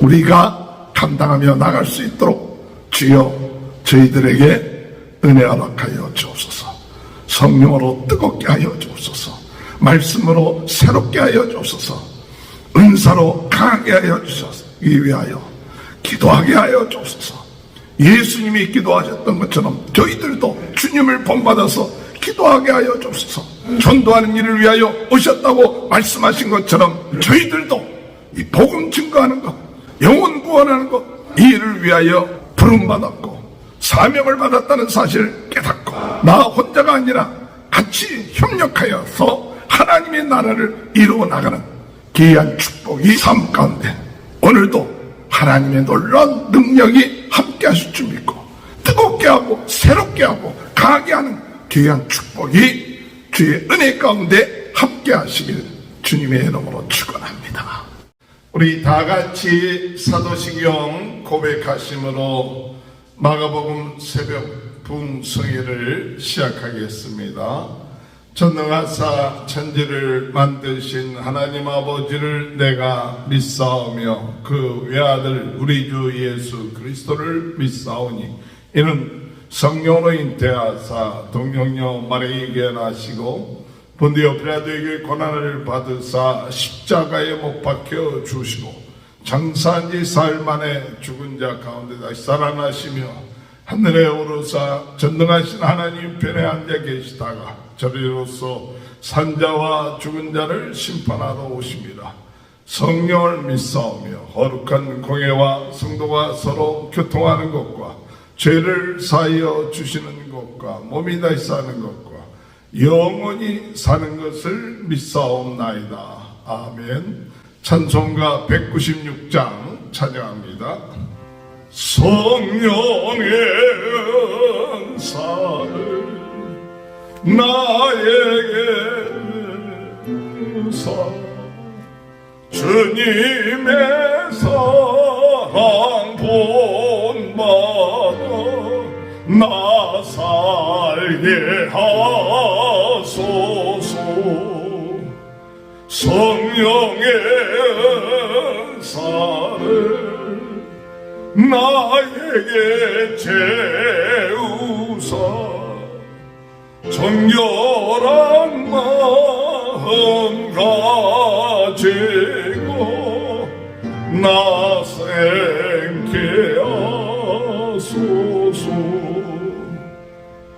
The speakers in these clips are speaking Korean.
우리가 감당하며 나갈 수 있도록 주여 저희들에게 은혜 허락하여 주옵소서. 성령으로 뜨겁게 하여 주옵소서. 말씀으로 새롭게 하여 주옵소서. 은사로 강하게 하여 주시기 위하여 기도하게 하여 주옵소서. 예수님이 기도하셨던 것처럼 저희들도 주님을 본받아서 기도하게 하여 주옵소서. 전도하는 일을 위하여 오셨다고 말씀하신 것처럼 저희들도 이 복음 증거하는 것, 영혼 구원하는 것, 이 일을 위하여 부름받았고 사명을 받았다는 사실을 깨닫고 나 혼자가 아니라 같이 협력하여서 하나님의 나라를 이루어 나가는 귀한 축복이 삶 가운데 오늘도 하나님의 놀라운 능력이 함께 하실 줄 믿고 뜨겁게 하고 새롭게 하고 강하게 하는 귀한 축복이 주의 은혜 가운데 함께 하시길 주님의 이름으로 축원합니다. 우리 다 같이 사도신경 고백하심으로 마가복음 새벽 부흥성회를 시작하겠습니다. 전능하사 천지를 만드신 하나님 아버지를 내가 믿사오며 그 외아들 우리 주 예수 그리스도를 믿사오니 이는 성령으로 잉태하사 동정녀 마리아에게 나시고 본디오 빌라도에게 고난을 받으사 십자가에 못 박혀 주시고 장사한 지 사흘 만에 죽은 자 가운데 다시 살아나시며 하늘에 오르사 전능하신 하나님 편에 앉아 계시다가 저리로서 산자와 죽은 자를 심판하러 오십니다. 성령을 믿사오며 거룩한 공회와 성도가 서로 교통하는 것과 죄를 사하여 주시는 것과 몸이 다시 사는 것과 영원히 사는 것을 믿사옵나이다. 아멘. 찬송가 196장 찬양합니다. 성령의 은사를 나에게 주사 주님의 사랑 본받아 나 살게 하소서. 성령의 은사를 나에게 채우사 정결한 마음 가지고 나 생케 하소서.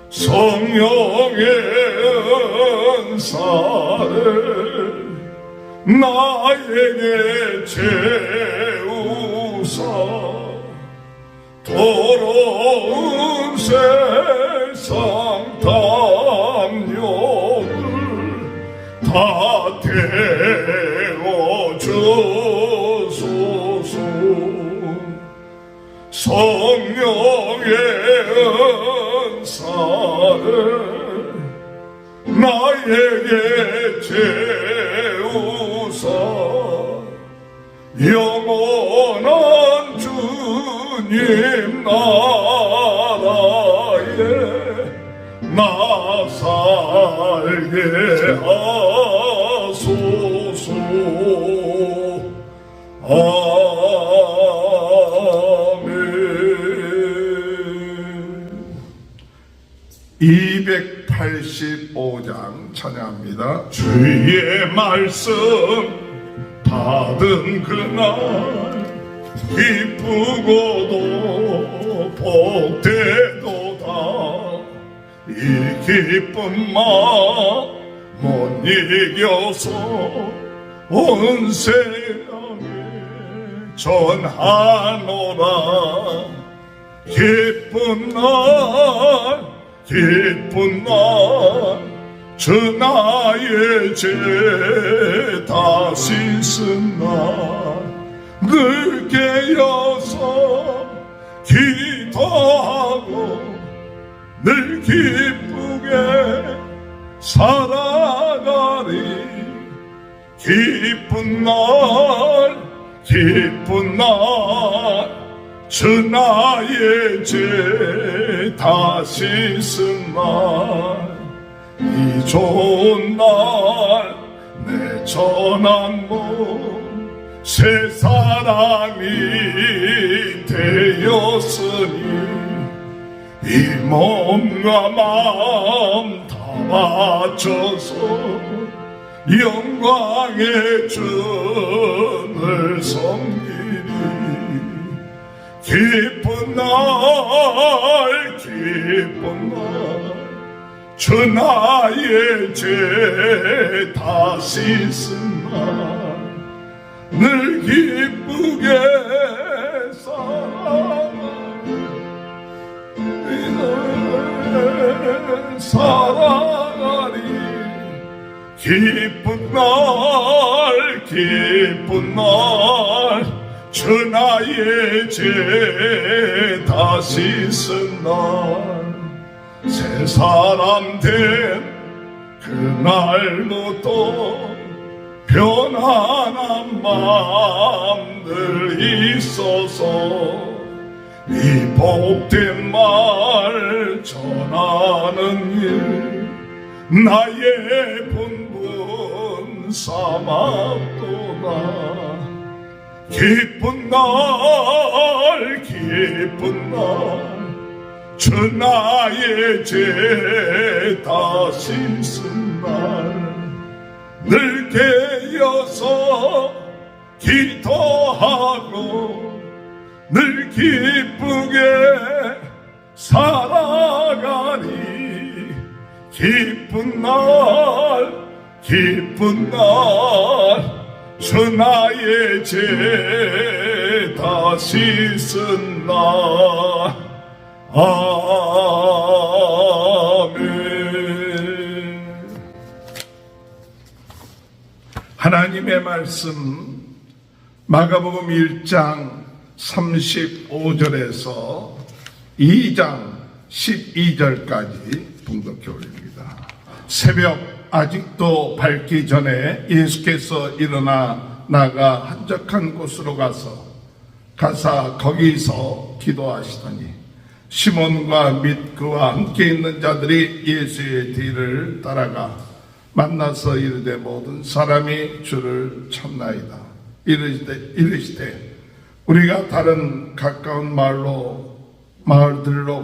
성령의 은사를 나에게 채우사 더러운 세상 담력을 다 태워주소서. 성령의 은사를 나에게 채우사 영원한 주님 나라에 나 살게 하소서. 아멘. 285장 찬양합니다. 주의 말씀 받은 그날 기쁘고도 복되도다. 이 기쁨 못 이겨서 온 세상에 전하노라. 기쁜 날 기쁜 날 주 나의 죄 다시 쓴 날 늘 깨어서 기도하고 늘 기쁘게 살아가리. 기쁜 날 기쁜 날 주 나의 죄 다시 쓴 날 이 좋은 날 내 전한 몸 새 사람이 되었으니 이 몸과 마음 다 바쳐서 영광의 주를 섬기리. 기쁜 날 기쁜 날 주 나의 죄 다 씻은 날 늘 기쁘게 살아가리. 기쁜 날 주 나의 죄 다 씻은 날 새 사람 된 그날부터 편안한 마음들 있어서 이 복된 말 전하는 일 나의 본분 삼았도다. 기쁜 날 주 나의 죄 다 씻은 날 늘 깨어서 기도하고 늘 기쁘게 살아가리. 기쁜 날 주 나의 죄 다 씻은 날. 아멘. 하나님의 말씀 마가복음 1장 35절에서 2장 12절까지 봉독해 올립니다. 새벽 아직도 밝기 전에 예수께서 일어나 나가 한적한 곳으로 가사 거기서 기도하시더니 시몬과 및 그와 함께 있는 자들이 예수의 뒤를 따라가 만나서 이르되 모든 사람이 주를 찾나이다. 이르시되 우리가 다른 가까운 마을들로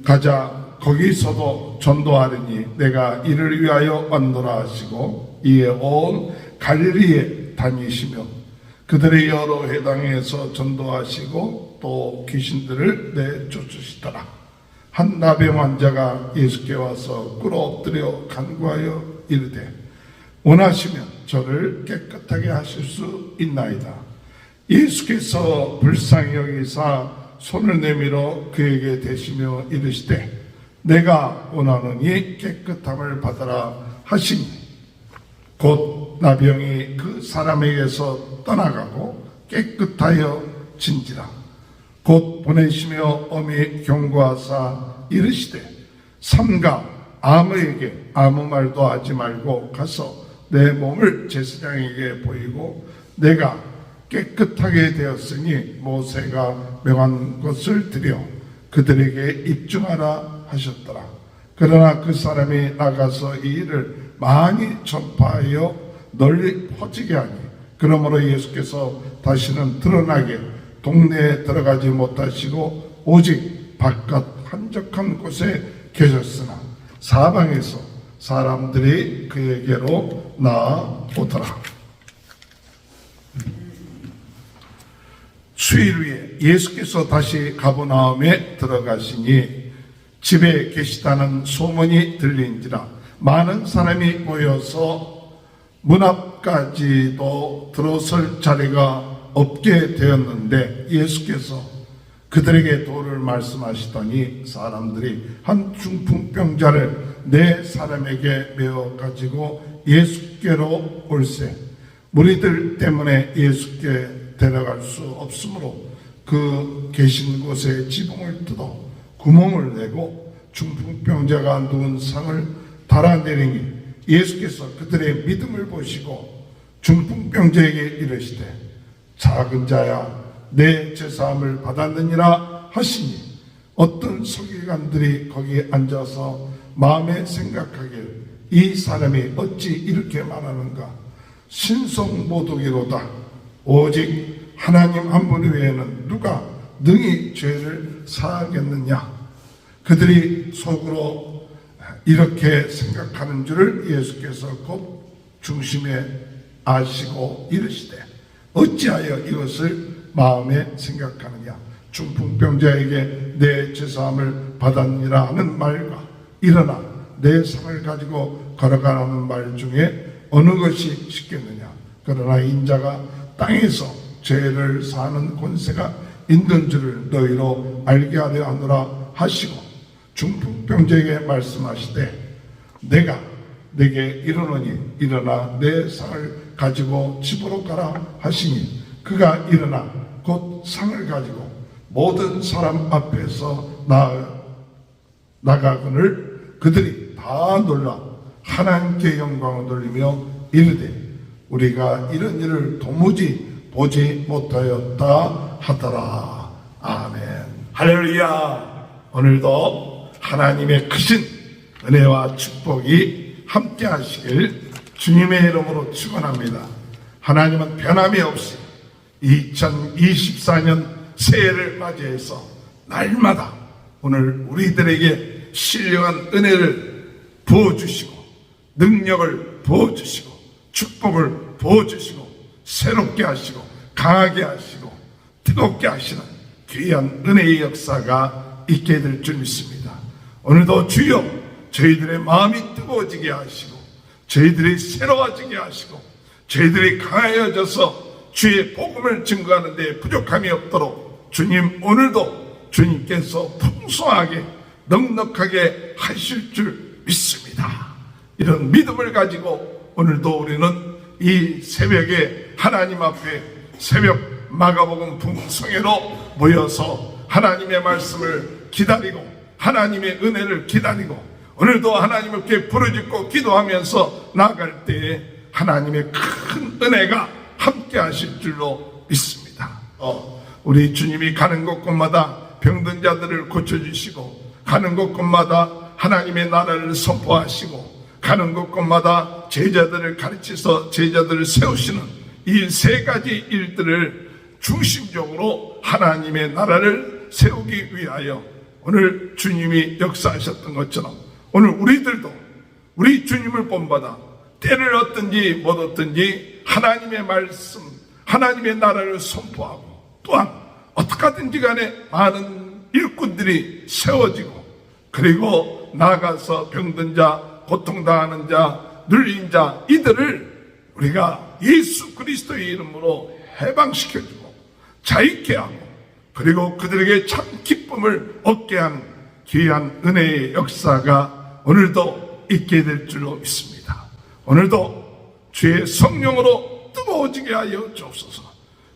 가자. 거기서도 전도하리니 내가 이를 위하여 왔노라 하시고 이에 온 갈릴리에 다니시며 그들의 여러 회당에서 전도하시고 또 귀신들을 내쫓으시더라. 한 나병 환자가 예수께 와서 꿇어 엎드려 간구하여 이르되 원하시면 저를 깨끗하게 하실 수 있나이다. 예수께서 불쌍히 여기사 손을 내밀어 그에게 대시며 이르시되 내가 원하노니 깨끗함을 받아라 하시니 곧 나병이 그 사람에게서 떠나가고 깨끗하여 진지라. 곧 보내시며 엄히 경고하사 이르시되 삼가 아무에게 아무 말도 하지 말고 가서 내 몸을 제사장에게 보이고 내가 깨끗하게 되었으니 모세가 명한 것을 드려 그들에게 입증하라 하셨더라. 그러나 그 사람이 나가서 이 일을 많이 전파하여 널리 퍼지게 하니 그러므로 예수께서 다시는 드러나게 동네에 들어가지 못하시고 오직 바깥 한적한 곳에 계셨으나 사방에서 사람들이 그에게로 나아오더라. 수일 후에 예수께서 다시 가버나움에 들어가시니 집에 계시다는 소문이 들린지라 많은 사람이 모여서 문 앞까지도 들어설 자리가 없게 되었는데 예수께서 그들에게 도를 말씀하시더니 사람들이 한 중풍병자를 네 사람에게 메어 가지고 예수께로 올세 무리들 때문에 예수께 데려갈 수 없으므로 그 계신 곳에 지붕을 뜯어 구멍을 내고 중풍병자가 누운 상을 달아내리니 예수께서 그들의 믿음을 보시고 중풍병자에게 이르시되 작은 자야 내 죄사함을 받았느니라 하시니 어떤 서기관들이 거기에 앉아서 마음에 생각하길 이 사람이 어찌 이렇게 말하는가. 신성모독이로다. 오직 하나님 한 분 외에는 누가 능히 죄를 사하겠느냐. 그들이 속으로 이렇게 생각하는 줄을 예수께서 곧 중심에 아시고 이르시되 어찌하여 이것을 마음에 생각하느냐. 중풍병자에게 내 죄사함을 받았니라 하는 말과 일어나 내 상을 가지고 걸어가라는 말 중에 어느 것이 쉽겠느냐. 그러나 인자가 땅에서 죄를 사하는 권세가 있는 줄을 너희로 알게 하려 하노라 하시고 중풍병자에게 말씀하시되 내가 내게 이르노니 일어나 내 상을 가지고 집으로 가라 하시니 그가 일어나 곧 상을 가지고 모든 사람 앞에서 나가거늘 그들이 다 놀라 하나님께 영광을 돌리며 이르되 우리가 이런 일을 도무지 보지 못하였다 하더라. 아멘. 할렐루야. 오늘도 하나님의 크신 은혜와 축복이 함께 하시길 주님의 이름으로 축원합니다. 하나님은 변함이 없이 2024년 새해를 맞이해서 날마다 오늘 우리들에게 신령한 은혜를 부어주시고 능력을 부어주시고 축복을 부어주시고 새롭게 하시고 강하게 하시고 뜨겁게 하시는 귀한 은혜의 역사가 있게 될 줄 믿습니다. 오늘도 주여 저희들의 마음이 뜨거워지게 하시고 저희들이 새로워지게 하시고 저희들이 강하여져서 주의 복음을 증거하는 데 부족함이 없도록 주님 오늘도 주님께서 풍성하게 넉넉하게 하실 줄 믿습니다. 이런 믿음을 가지고 오늘도 우리는 이 새벽에 하나님 앞에 새벽 마가복음 풍성회로 모여서 하나님의 말씀을 기다리고 하나님의 은혜를 기다리고 오늘도 하나님께 부르짖고 기도하면서 나아갈 때에 하나님의 큰 은혜가 함께 하실 줄로 믿습니다. 우리 주님이 가는 곳곳마다 병든 자들을 고쳐주시고 가는 곳곳마다 하나님의 나라를 선포하시고 가는 곳곳마다 제자들을 가르치셔서 제자들을 세우시는 이 세 가지 일들을 중심적으로 하나님의 나라를 세우기 위하여 오늘 주님이 역사하셨던 것처럼 오늘 우리들도 우리 주님을 본받아 때를 얻든지 못 얻든지 하나님의 말씀 하나님의 나라를 선포하고 또한 어떻게 하든지 간에 많은 일꾼들이 세워지고 그리고 나아가서 병든 자 고통당하는 자 눌린 자 이들을 우리가 예수 그리스도의 이름으로 해방시켜주고 자유케 하고 그리고 그들에게 참 기쁨을 얻게 하는 귀한 은혜의 역사가 오늘도 있게 될 줄로 믿습니다. 오늘도 주의 성령으로 뜨거워지게 하여 주옵소서.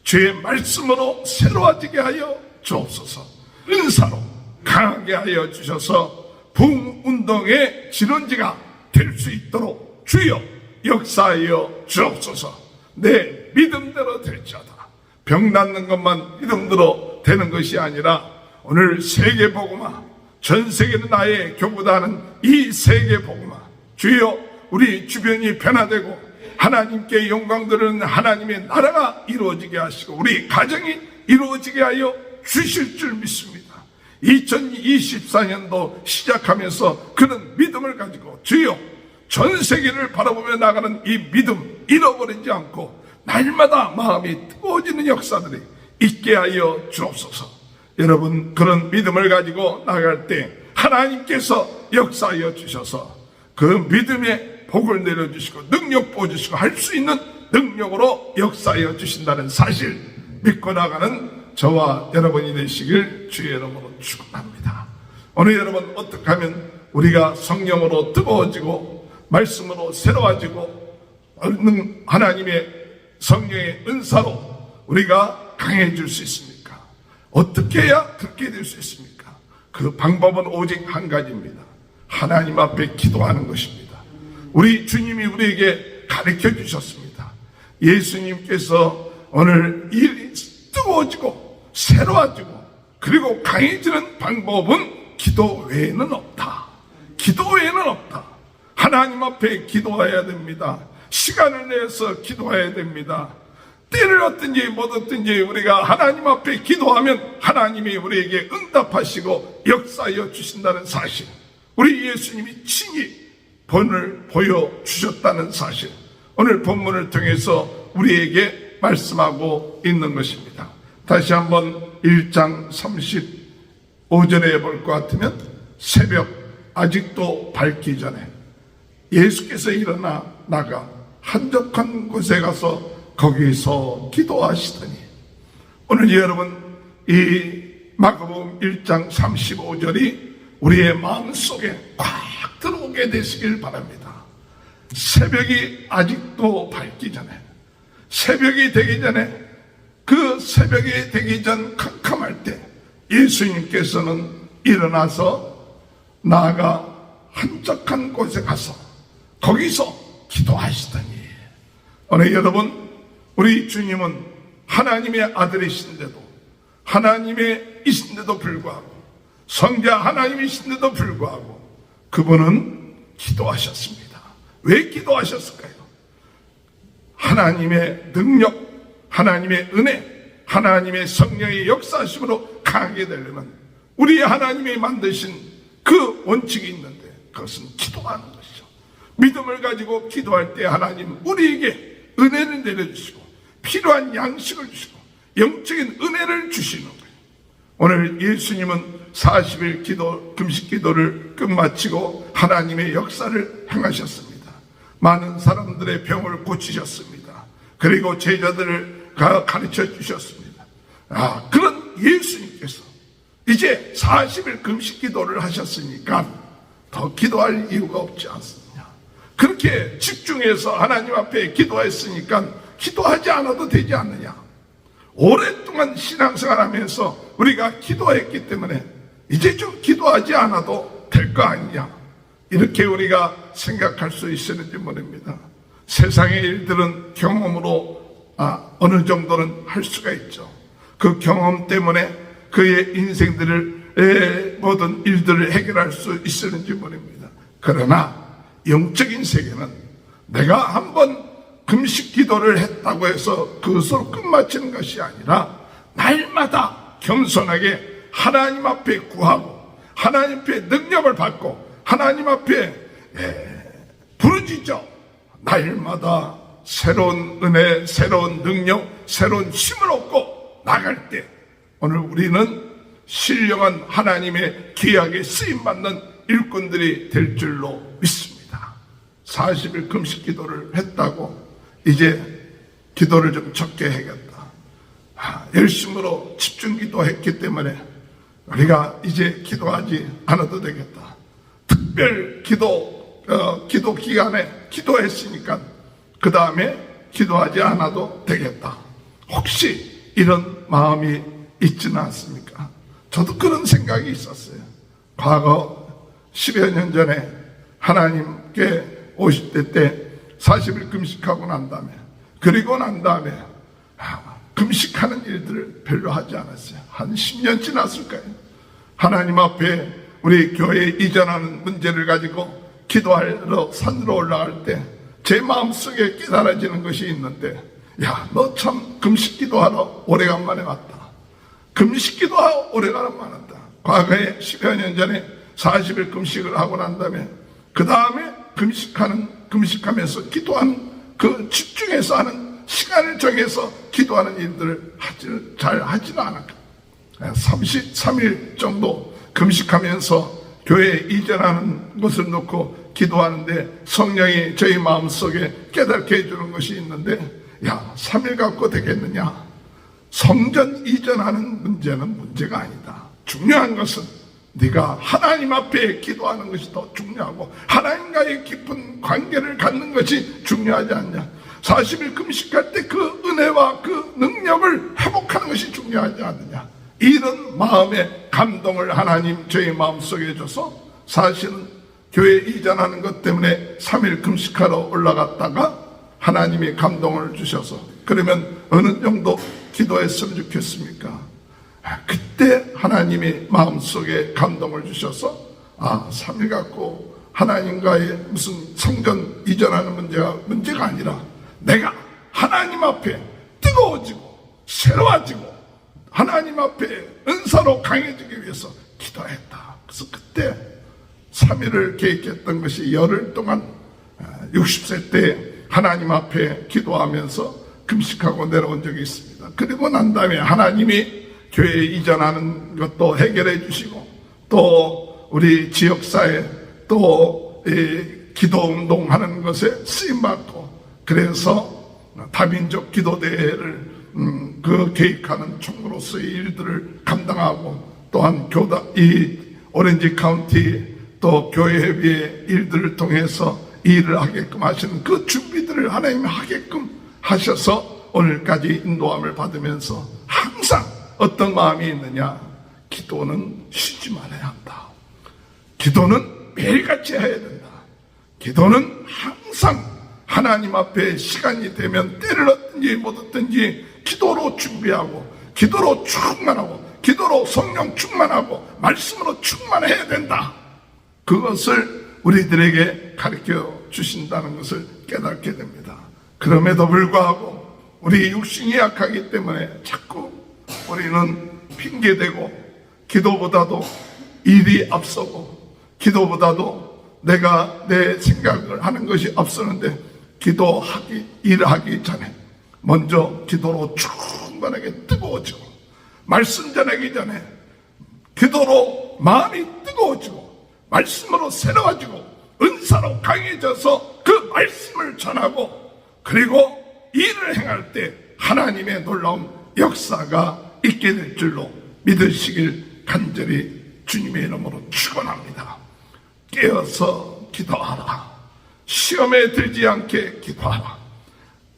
주의 말씀으로 새로워지게 하여 주옵소서. 은사로 강하게 하여 주셔서 부흥운동의 진원지가 될 수 있도록 주여 역사하여 주옵소서. 내 믿음대로 될지어다. 병 낫는 것만 믿음대로 되는 것이 아니라 오늘 세계복음화 전 세계는 나의 교구다는 이 세계복음화 주여 우리 주변이 변화되고 하나님께 영광 드리는 하나님의 나라가 이루어지게 하시고 우리 가정이 이루어지게 하여 주실 줄 믿습니다. 2024년도 시작하면서 그런 믿음을 가지고 주여 전 세계를 바라보며 나가는 이 믿음 잃어버리지 않고 날마다 마음이 뜨거워지는 역사들이 있게 하여 주옵소서. 여러분 그런 믿음을 가지고 나갈 때 하나님께서 역사하여 주셔서 그 믿음의 복을 내려주시고 능력 부어주시고 할 수 있는 능력으로 역사하여 주신다는 사실 믿고 나가는 저와 여러분이 되시길 주의 이름으로 축원합니다. 오늘 여러분 어떻게 하면 우리가 성령으로 뜨거워지고 말씀으로 새로워지고 하나님의 성령의 은사로 우리가 강해질 수 있습니까? 어떻게 해야 그렇게 될 수 있습니까? 그 방법은 오직 한 가지입니다. 하나님 앞에 기도하는 것입니다. 우리 주님이 우리에게 가르쳐 주셨습니다. 예수님께서 오늘 이 뜨거워지고 새로워지고 그리고 강해지는 방법은 기도 외에는 없다. 기도 외에는 없다. 하나님 앞에 기도해야 됩니다. 시간을 내서 기도해야 됩니다. 때를 얻든지 못 얻든지 우리가 하나님 앞에 기도하면 하나님이 우리에게 응답하시고 역사하여 주신다는 사실, 우리 예수님이 친히 본을 보여주셨다는 사실, 오늘 본문을 통해서 우리에게 말씀하고 있는 것입니다. 다시 한번 1장 35절에 볼 것 같으면, 새벽 아직도 밝기 전에 예수께서 일어나 나가 한적한 곳에 가서 거기서 기도하시더니, 오늘 여러분 이 마가복음 1장 35절이 우리의 마음속에 꽉 들어오게 되시길 바랍니다. 새벽이 아직도 밝기 전에, 새벽이 되기 전에, 그 새벽이 되기 전 캄캄할 때 예수님께서는 일어나서 나아가 한적한 곳에 가서 거기서 기도하시더니, 오늘 여러분, 우리 주님은 하나님의 아들이신데도, 하나님의 이신데도 불구하고, 성자 하나님이신데도 불구하고 그분은 기도하셨습니다. 왜 기도하셨을까요? 하나님의 능력, 하나님의 은혜, 하나님의 성령의 역사심으로 강하게 되려면 우리 하나님이 만드신 그 원칙이 있는데, 그것은 기도하는 것이죠. 믿음을 가지고 기도할 때 하나님 우리에게 은혜를 내려주시고 필요한 양식을 주시고 영적인 은혜를 주시는 거예요. 오늘 예수님은 40일 기도, 금식 기도를 끝마치고 하나님의 역사를 행하셨습니다. 많은 사람들의 병을 고치셨습니다. 그리고 제자들을 가르쳐 주셨습니다. 그런 예수님께서 이제 40일 금식 기도를 하셨으니까 더 기도할 이유가 없지 않습니까? 그렇게 집중해서 하나님 앞에 기도했으니까 기도하지 않아도 되지 않느냐? 오랫동안 신앙생활 하면서 우리가 기도했기 때문에 이제 좀 기도하지 않아도 될 거 아니냐? 이렇게 우리가 생각할 수 있었는지 모릅니다. 세상의 일들은 경험으로 어느 정도는 할 수가 있죠. 그 경험 때문에 그의 인생들을 모든 일들을 해결할 수 있었는지 모릅니다. 그러나 영적인 세계는 내가 한번 금식 기도를 했다고 해서 그것으로 끝마치는 것이 아니라 날마다 겸손하게 하나님 앞에 구하고 하나님 앞에 능력을 받고 하나님 앞에 부르짖어 날마다 새로운 은혜, 새로운 능력, 새로운 힘을 얻고 나갈 때 오늘 우리는 신령한 하나님의 귀하게 쓰임받는 일꾼들이 될 줄로 믿습니다. 40일 금식 기도를 했다고 이제 기도를 좀 적게 해야겠다. 열심으로 집중 기도했기 때문에 우리가 이제 기도하지 않아도 되겠다. 특별 기도 기간에 기도했으니까 그 다음에 기도하지 않아도 되겠다. 혹시 이런 마음이 있지는 않습니까? 저도 그런 생각이 있었어요. 과거 10여 년 전에 하나님께 오실 때 40일 금식하고 난 다음에, 그리고 난 다음에 금식하는 일들을 별로 하지 않았어요. 한 10년 지났을까요? 하나님 앞에 우리 교회에 이전하는 문제를 가지고 기도하러 산으로 올라갈 때 제 마음속에 깨달아지는 것이 있는데, 야, 너 참 금식 기도하러 오래간만에 왔다. 금식 기도하러 오래간만에 왔다. 과거에 10여 년 전에 40일 금식을 하고 난 다음에 그 다음에 금식하면서 기도하는 그 집중해서 하는 시간을 정해서 기도하는 일들을 잘 하지는 않았다. 33일 정도 금식하면서 교회에 이전하는 것을 놓고 기도하는데 성령이 저희 마음속에 깨닫게 해주는 것이 있는데, 야, 3일 갖고 되겠느냐? 성전 이전하는 문제는 문제가 아니다. 중요한 것은 네가 하나님 앞에 기도하는 것이 더 중요하고 하나님과의 깊은 관계를 갖는 것이 중요하지 않냐? 40일 금식할 때 그 은혜와 그 능력을 회복하는 것이 중요하지 않느냐? 이런 마음의 감동을 하나님 저희 마음속에 줘서 사실은 교회 이전하는 것 때문에 3일 금식하러 올라갔다가 하나님이 감동을 주셔서, 그러면 어느 정도 기도했으면 좋겠습니까? 그때 하나님이 마음속에 감동을 주셔서 3일 갖고 하나님과의 무슨 성전 이전하는 문제가 아니라 내가 하나님 앞에 뜨거워지고 새로워지고 하나님 앞에 은사로 강해지기 위해서 기도했다. 그래서 그때 3일을 계획했던 것이 열흘 동안 60세 때 하나님 앞에 기도하면서 금식하고 내려온 적이 있습니다. 그리고 난 다음에 하나님이 교회 이전하는 것도 해결해 주시고 또 우리 지역사회 또 기도운동 하는 것에 쓰임받고 그래서 다민족 기도대회를 그 계획하는 총무로서의 일들을 감당하고 또한 이 오렌지 카운티 또 교회협의회 일들을 통해서 일을 하게끔 하시는 그 준비들을 하나님이 하게끔 하셔서 오늘까지 인도함을 받으면서 항상 어떤 마음이 있느냐? 기도는 쉬지 말아야 한다. 기도는 매일같이 해야 된다. 기도는 항상 하나님 앞에 시간이 되면 때를 얻든지 못 얻든지 기도로 준비하고 기도로 충만하고 기도로 성령 충만하고 말씀으로 충만해야 된다. 그것을 우리들에게 가르쳐 주신다는 것을 깨닫게 됩니다. 그럼에도 불구하고 우리 육신이 약하기 때문에 자꾸 우리는 핑계대고 기도보다도 일이 앞서고 기도보다도 내가 내 생각을 하는 것이 앞서는데 일을 하기 전에 먼저 기도로 충만하게 뜨거워지고 말씀 전하기 전에 기도로 마음이 뜨거워지고 말씀으로 새로워지고 은사로 강해져서 그 말씀을 전하고 그리고 일을 행할 때 하나님의 놀라운 역사가 있게 될 줄로 믿으시길 간절히 주님의 이름으로 축원합니다. 깨어서 기도하라. 시험에 들지 않게 기도하라.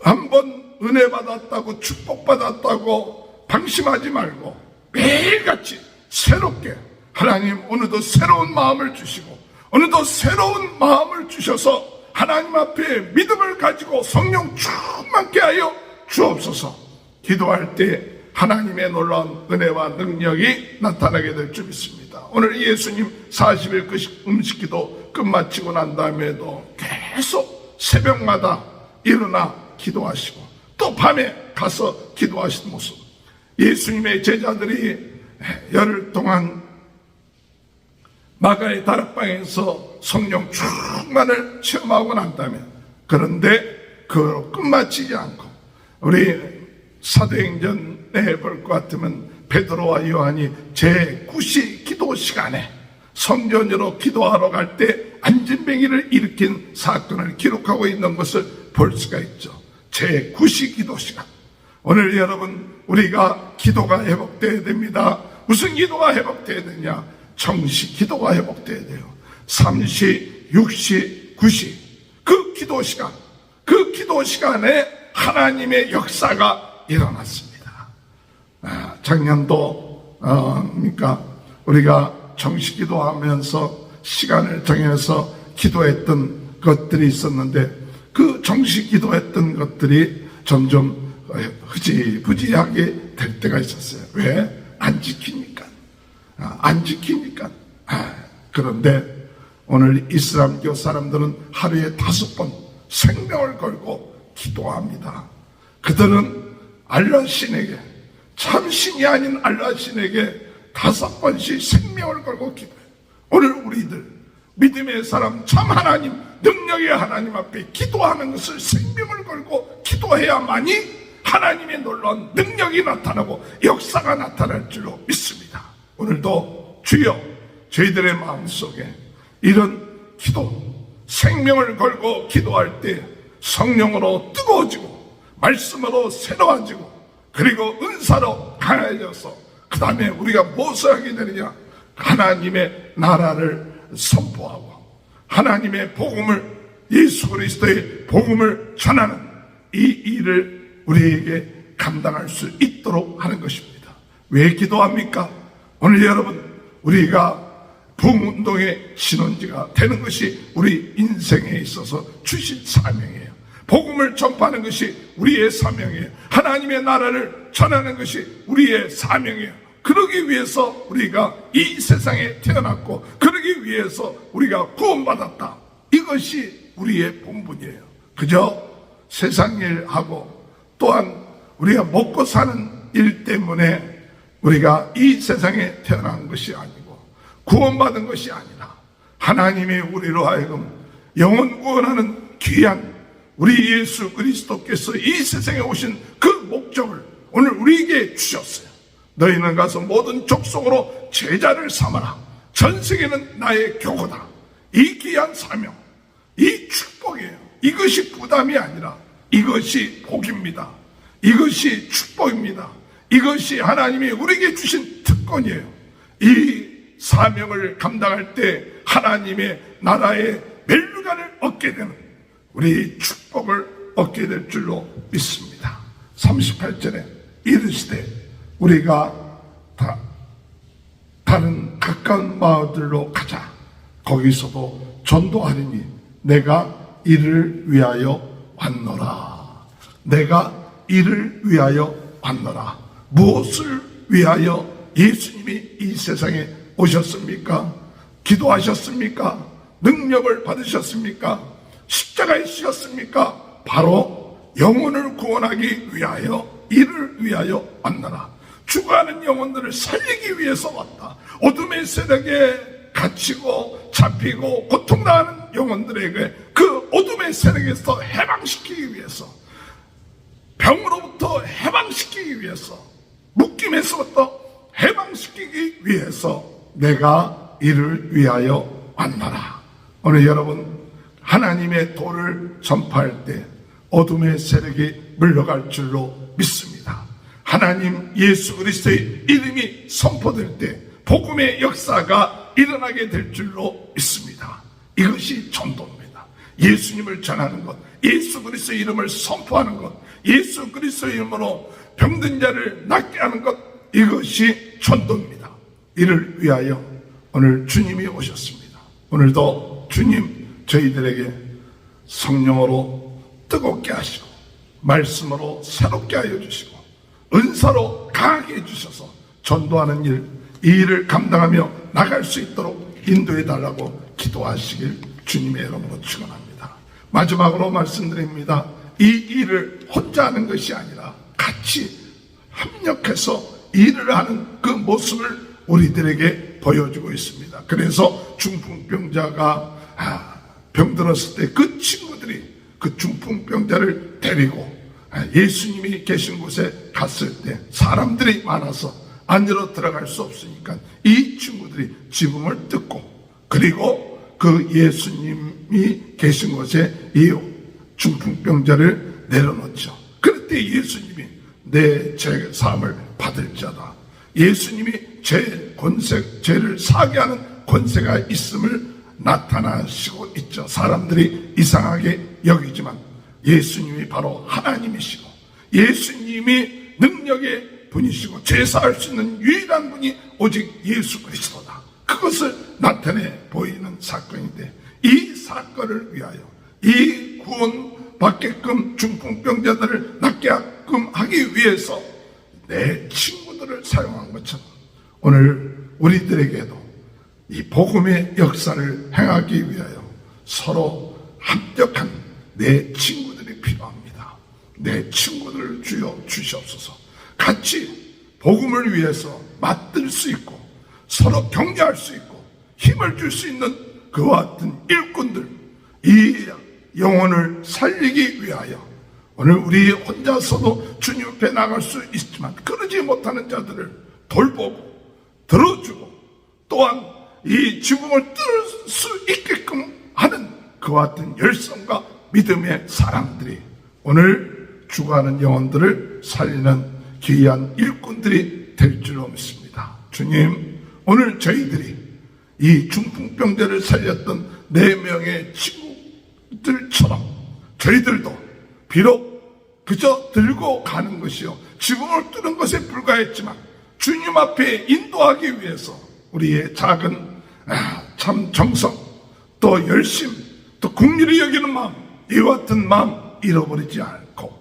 한번 은혜 받았다고 축복받았다고 방심하지 말고 매일같이 새롭게 하나님 오늘도 새로운 마음을 주시고 오늘도 새로운 마음을 주셔서 하나님 앞에 믿음을 가지고 성령 충만케 하여 주옵소서. 기도할 때 하나님의 놀라운 은혜와 능력이 나타나게 될 줄 믿습니다. 오늘 예수님 40일 음식기도 끝마치고 난 다음에도 계속 새벽마다 일어나 기도하시고 또 밤에 가서 기도하시는 모습. 예수님의 제자들이 열흘 동안 마가의 다락방에서 성령 충만을 체험하고 난 다음에 그런데 그걸 끝마치지 않고 우리 사도행전에 볼 것 같으면 베드로와 요한이 제9시 기도 시간에 성전으로 기도하러 갈 때 안진뱅이를 일으킨 사건을 기록하고 있는 것을 볼 수가 있죠. 제9시 기도 시간. 오늘 여러분 우리가 기도가 회복되어야 됩니다. 무슨 기도가 회복되어야 되냐? 정시 기도가 회복되어야 돼요. 3시, 6시, 9시 그 기도 시간에 하나님의 역사가 일어났습니다. 작년도 그러니까 우리가 정시 기도하면서 시간을 정해서 기도했던 것들이 있었는데 그 정시 기도했던 것들이 점점 흐지부지하게 될 때가 있었어요. 왜? 안 지키니까. 그런데 오늘 이슬람교 사람들은 하루에 5번 생명을 걸고 기도합니다. 그들은 알라 신에게 참 신이 아닌 알라 신에게 5번씩 생명을 걸고 기도해요. 오늘 우리들 믿음의 사람 참 하나님 능력의 하나님 앞에 기도하는 것을 생명을 걸고 기도해야만이 하나님의 놀라운 능력이 나타나고 역사가 나타날 줄로 믿습니다. 오늘도 주여 저희들의 마음속에 이런 기도 생명을 걸고 기도할 때 성령으로 뜨거워지고 말씀으로 새로워지고 그리고 은사로 강해져서 그 다음에 우리가 무엇을 하게 되느냐? 하나님의 나라를 선포하고 하나님의 복음을 예수 그리스도의 복음을 전하는 이 일을 우리에게 감당할 수 있도록 하는 것입니다. 왜 기도합니까? 오늘 여러분 우리가 부흥운동의 신혼지가 되는 것이 우리 인생에 있어서 주신 사명이에요. 복음을 전파하는 것이 우리의 사명이에요. 하나님의 나라를 전하는 것이 우리의 사명이에요. 그러기 위해서 우리가 이 세상에 태어났고 그러기 위해서 우리가 구원받았다. 이것이 우리의 본분이에요. 그저 세상 일하고 또한 우리가 먹고 사는 일 때문에 우리가 이 세상에 태어난 것이 아니고 구원받은 것이 아니라 하나님이 우리로 하여금 영혼 구원하는 귀한 우리 예수 그리스도께서 이 세상에 오신 그 목적을 오늘 우리에게 주셨어요. 너희는 가서 모든 족속으로 제자를 삼아라. 전 세계는 나의 교고다. 이 귀한 사명, 이 축복이에요. 이것이 부담이 아니라 이것이 복입니다. 이것이 축복입니다. 이것이 하나님이 우리에게 주신 특권이에요. 이 사명을 감당할 때 하나님의 나라의 멸류관을 얻게 되는 우리 축복을 얻게 될 줄로 믿습니다. 38절에 이르시되 우리가 다른 가까운 마을들로 가자. 거기서도 전도하리니 내가 이를 위하여 왔노라. 내가 이를 위하여 왔노라. 무엇을 위하여 예수님이 이 세상에 오셨습니까? 기도하셨습니까? 능력을 받으셨습니까? 십자가에 지셨습니까? 바로 영혼을 구원하기 위하여 이를 위하여 왔노라. 죽어가는 영혼들을 살리기 위해서 왔다. 어둠의 세력에 갇히고 잡히고 고통당하는 영혼들에게 그 어둠의 세력에서 해방시키기 위해서, 병으로부터 해방시키기 위해서, 묶임에서부터 해방시키기 위해서 내가 이를 위하여 왔노라. 오늘 여러분 하나님의 도를 전파할 때 어둠의 세력이 물러갈 줄로 믿습니다. 하나님 예수 그리스도의 이름이 선포될 때 복음의 역사가 일어나게 될 줄로 믿습니다. 이것이 전도입니다. 예수님을 전하는 것, 예수 그리스도의 이름을 선포하는 것, 예수 그리스도의 이름으로 병든 자를 낫게 하는 것, 이것이 전도입니다. 이를 위하여 오늘 주님이 오셨습니다. 오늘도 주님 저희들에게 성령으로 뜨겁게 하시고 말씀으로 새롭게 하여 주시고 은사로 강하게 해주셔서 전도하는 일, 이 일을 감당하며 나갈 수 있도록 인도해 달라고 기도하시길 주님의 이름으로 축원합니다. 마지막으로 말씀드립니다. 이 일을 혼자 하는 것이 아니라 같이 합력해서 일을 하는 그 모습을 우리들에게 보여주고 있습니다. 그래서 중풍병자가 병들었을 때 그 친구들이 그 중풍병자를 데리고 예수님이 계신 곳에 갔을 때 사람들이 많아서 안으로 들어갈 수 없으니까 이 친구들이 지붕을 뜯고 그리고 그 예수님이 계신 곳에 이 중풍병자를 내려놓죠. 그럴 때 예수님이 내 죄 사함을 받을 자다. 예수님이 죄를 사하게 하는 권세가 있음을 나타나시고 있죠. 사람들이 이상하게 여기지만 예수님이 바로 하나님이시고 예수님이 능력의 분이시고 죄 사할 수 있는 유일한 분이 오직 예수 그리스도다. 그것을 나타내 보이는 사건인데 이 사건을 위하여 이 구원 받게끔 중풍병자들을 낫게끔 하기 위해서 내 친구들을 사용한 것처럼 오늘 우리들에게도 이 복음의 역사를 행하기 위하여 서로 합력한 내 친구들이 필요합니다. 내 친구들을 주여 주시옵소서. 같이 복음을 위해서 맞들 수 있고 서로 격려할 수 있고 힘을 줄 수 있는 그와 같은 일꾼들, 이 영혼을 살리기 위하여 오늘 우리 혼자서도 주님 앞에 나갈 수 있지만 그러지 못하는 자들을 돌보고 들어주고 또한 이 지붕을 뚫을 수 있게끔 하는 그와 같은 열성과 믿음의 사람들이 오늘 죽어가는 영혼들을 살리는 귀한 일꾼들이 될 줄로 믿습니다. 주님, 오늘 저희들이 이 중풍병자를 살렸던 4명의 친구들처럼 저희들도 비록 그저 들고 가는 것이요 지붕을 뚫는 것에 불과했지만 주님 앞에 인도하기 위해서 우리의 작은 참 정성 또 열심 또 긍휼히 여기는 마음 이와 같은 마음 잃어버리지 않고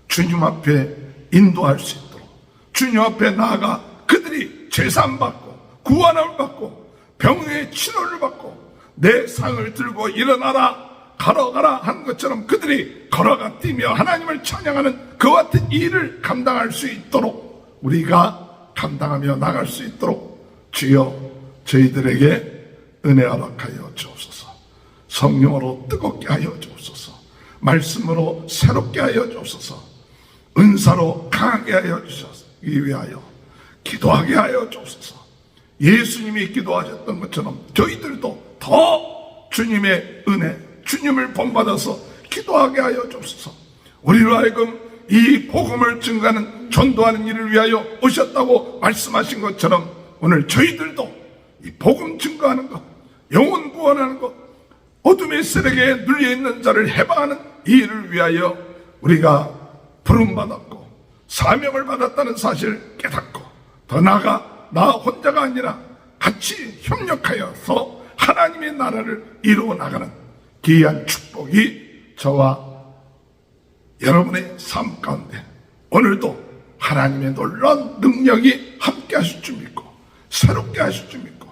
주님 앞에 인도할 수 있도록 주님 앞에 나아가 그들이 제산받고 구원을 받고 병의 치료를 받고 내 상을 들고 일어나라 걸어가라 한 것처럼 그들이 걸어가 뛰며 하나님을 찬양하는 그와 같은 일을 감당할 수 있도록 우리가 감당하며 나갈 수 있도록 주여 저희들에게 은혜 허락하여 주옵소서. 성령으로 뜨겁게 하여 주옵소서. 말씀으로 새롭게 하여 주옵소서. 은사로 강하게 하여 주셔서 위하여 기도하게 하여 주옵소서. 예수님이 기도하셨던 것처럼 저희들도 더 주님의 은혜, 주님을 본받아서 기도하게 하여 주옵소서. 우리로 하여금 이 복음을 증가하는 전도하는 일을 위하여 오셨다고 말씀하신 것처럼 오늘 저희들도 이 복음 증거하는 것, 영혼 구원하는 것, 어둠의 세력에 눌려있는 자를 해방하는 이 일을 위하여 우리가 부름받았고 사명을 받았다는 사실을 깨닫고 더 나아가 나 혼자가 아니라 같이 협력하여서 하나님의 나라를 이루어 나가는 귀한 축복이 저와 여러분의 삶 가운데 오늘도 하나님의 놀라운 능력이 함께 하실 줄 믿고 새롭게 하실 줄 믿고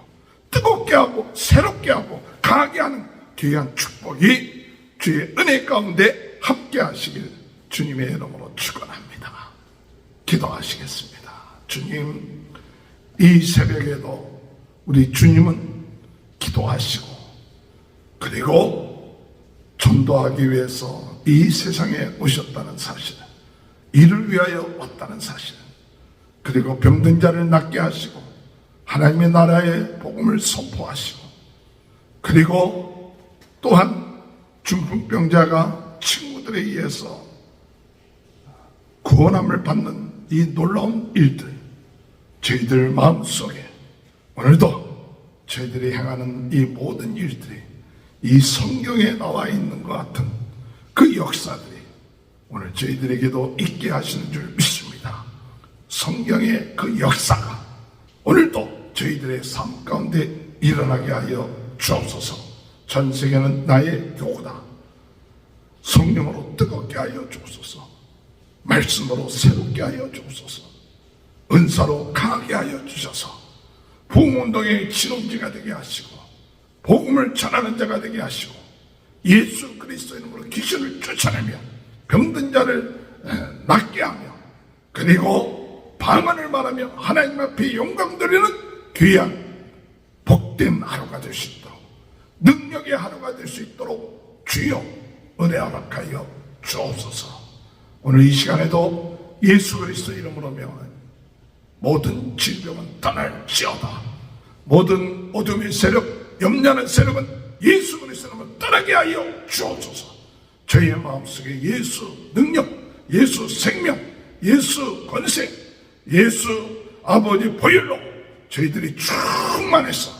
뜨겁게 하고 새롭게 하고 강하게 하는 귀한 축복이 주의 은혜 가운데 함께 하시길 주님의 이름으로 축원합니다. 기도하시겠습니다. 주님, 이 새벽에도 우리 주님은 기도하시고 그리고 전도하기 위해서 이 세상에 오셨다는 사실, 이를 위하여 왔다는 사실, 그리고 병든 자를 낫게 하시고 하나님의 나라의 복음을 선포하시고 그리고 또한 중풍병자가 친구들에 의해서 구원함을 받는 이 놀라운 일들, 저희들 마음속에 오늘도 저희들이 행하는 이 모든 일들이 이 성경에 나와 있는 것 같은 그 역사들이 오늘 저희들에게도 있게 하시는 줄 믿습니다. 성경의 그 역사가 오늘도 저희들의 삶 가운데 일어나게 하여 주옵소서. 전 세계는 나의 교구다. 성령으로 뜨겁게 하여 주옵소서. 말씀으로 새롭게 하여 주옵소서. 은사로 강하게 하여 주셔서 복음운동의 진홍지가 되게 하시고 복음을 전하는 자가 되게 하시고 예수 그리스도 이름으로 귀신을 쫓아내며 병든 자를 낫게 하며 그리고 방언을 말하며 하나님 앞에 영광 드리는 귀한 복된 하루가 될 수 있도록 능력의 하루가 될 수 있도록 주여 은혜 허락하여 주옵소서. 오늘 이 시간에도 예수 그리스도 이름으로 명하니 모든 질병은 떠날지어다. 모든 어둠의 세력, 염려하는 세력은 예수 그리스도 이름으로 떠나게 하여 주옵소서. 저희의 마음속에 예수 능력, 예수 생명, 예수 권세, 예수 아버지 보혈로 저희들이 충만해서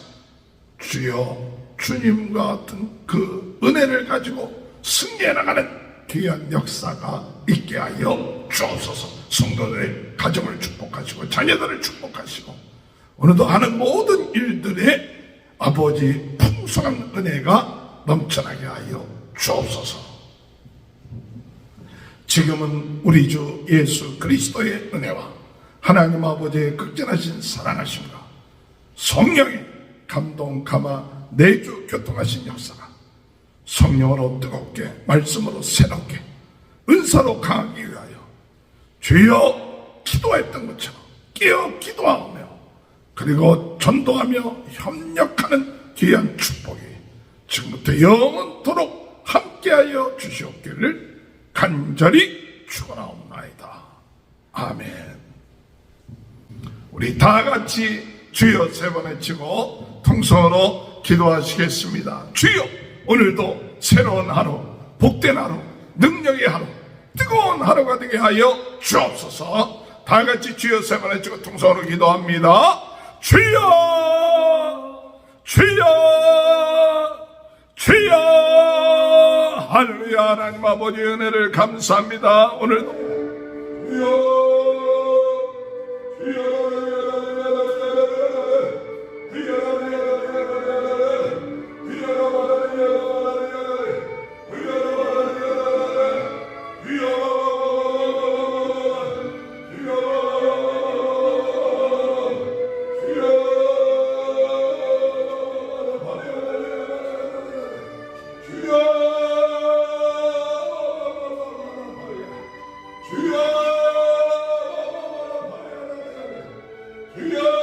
주여 주님과 같은 그 은혜를 가지고 승리해 나가는 귀한 역사가 있게 하여 주옵소서. 성도들의 가정을 축복하시고 자녀들을 축복하시고 오늘도 하는 모든 일들에 아버지 풍성한 은혜가 넘쳐나게 하여 주옵소서. 지금은 우리 주 예수 그리스도의 은혜와 하나님 아버지의 극진하신 사랑하심과 성령의 감동 감화 내주 교통하신 역사가 성령으로 뜨겁게 말씀으로 새롭게 은사로 강하기 위하여 주여 기도했던 것처럼 깨어 기도하며 그리고 전도하며 협력하는 귀한 축복이 지금부터 영원토록 함께하여 주시옵기를 간절히 축원하옵나이다. 아멘. 우리 다 같이 주여 세 번 외치고 통성으로 기도하시겠습니다. 주여, 오늘도 새로운 하루, 복된 하루, 능력의 하루, 뜨거운 하루가 되게 하여 주옵소서. 다 같이 주여 세 번 외치고 통성으로 기도합니다. 주여, 주여, 주여. 할렐루야. 하나님 아버지 은혜를 감사합니다. 오늘도 주여, 주여